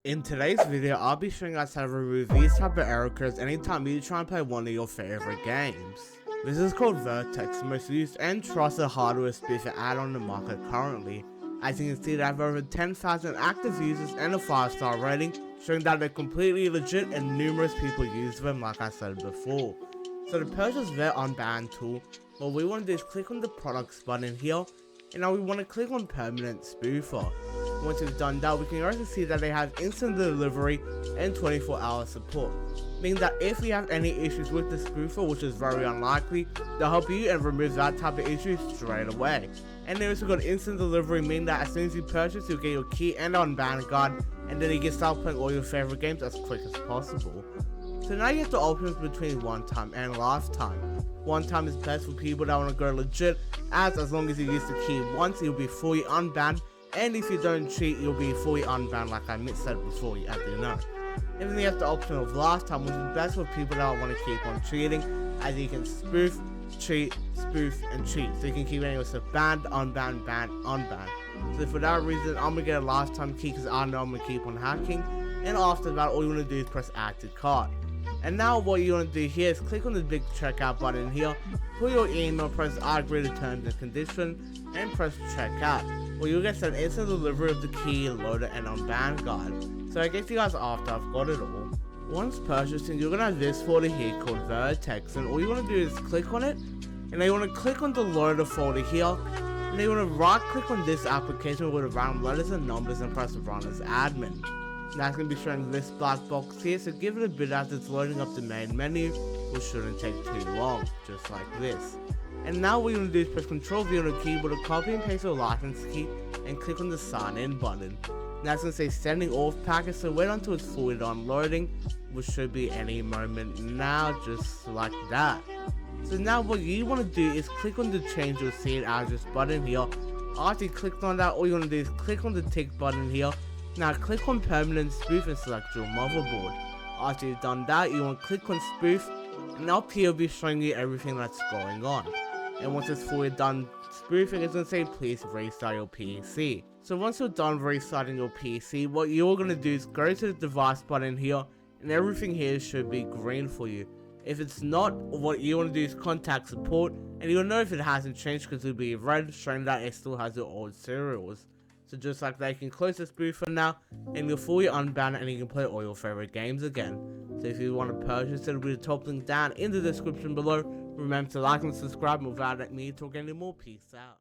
In today's video, I'll be showing us how to remove these type of error codes anytime you try and play one of your favorite games. This is called Vertex, the most used and trusted hardware spoofer add-on in the market currently. As you can see, they have over 10,000 active users and a 5-star rating, showing that they're completely legit and numerous people use them like I said before. So to purchase their unbanned tool, what we want to do is click on the products button here, and now we want to click on permanent spoofer. Once we've done that, we can also see that they have instant delivery and 24-hour support, meaning that if we have any issues with the spoofer, which is very unlikely, they'll help you and remove that type of issue straight away. And they also got instant delivery, meaning that as soon as you purchase, you'll get your key and on Vanguard, and then you can start playing all your favorite games as quick as possible. So now you have the options between one time and lifetime. One time is best for people that want to go legit, as long as you use the key once, you'll be fully unbanned, and if you don't cheat, you'll be fully unbanned like I said before, as you know. And then you have the option of lifetime, which is best for people that want to keep on cheating, as you can spoof, cheat, spoof, and cheat. So you can keep yourself banned, unbanned, banned, unbanned. So for that reason, I'm going to get a lifetime key because I know I'm going to keep on hacking. And after that, all you want to do is press add to cart. And now what you want to do here is click on the big checkout button here, put your email, press I agree to terms and conditions, and press checkout. Well, you'll get an instant delivery of the key, loader, and on Vanguard. So I guess you guys after I've got it all. Once purchasing, you're gonna have this folder here called Vertex, and all you want to do is click on it, and then you want to click on the loader folder here, and then you want to right click on this application with the random letters and numbers and press run as admin. Now it's going to be showing this black box here, so give it a bit as it's loading up the main menu, which shouldn't take too long, just like this. And now what you're going to do is press Ctrl V on the keyboard to copy and paste your license key and click on the sign in button. Now it's going to say sending off package, so wait until it's fully done loading, which should be any moment now, just like that. So now what you want to do is click on the change your scene address button here. After you clicked on that, all you're going to do is click on the tick button here. Now click on permanent spoof and select your motherboard. After you've done that, you want to click on spoof, and up here will be showing you everything that's going on. And once it's fully done spoofing, it's going to say please restart your PC. So once you're done restarting your PC, what you're going to do is go to the device button here, and everything here should be green for you. If it's not, what you want to do is contact support, and you'll know if it hasn't changed because it'll be red showing that it still has your old serials. So just like that, you can close the spoofer now, and you're fully unbanned, and you can play all your favorite games again. So if you want to purchase it, it'll be the top link down in the description below. Remember to like and subscribe, and without me talking anymore, peace out.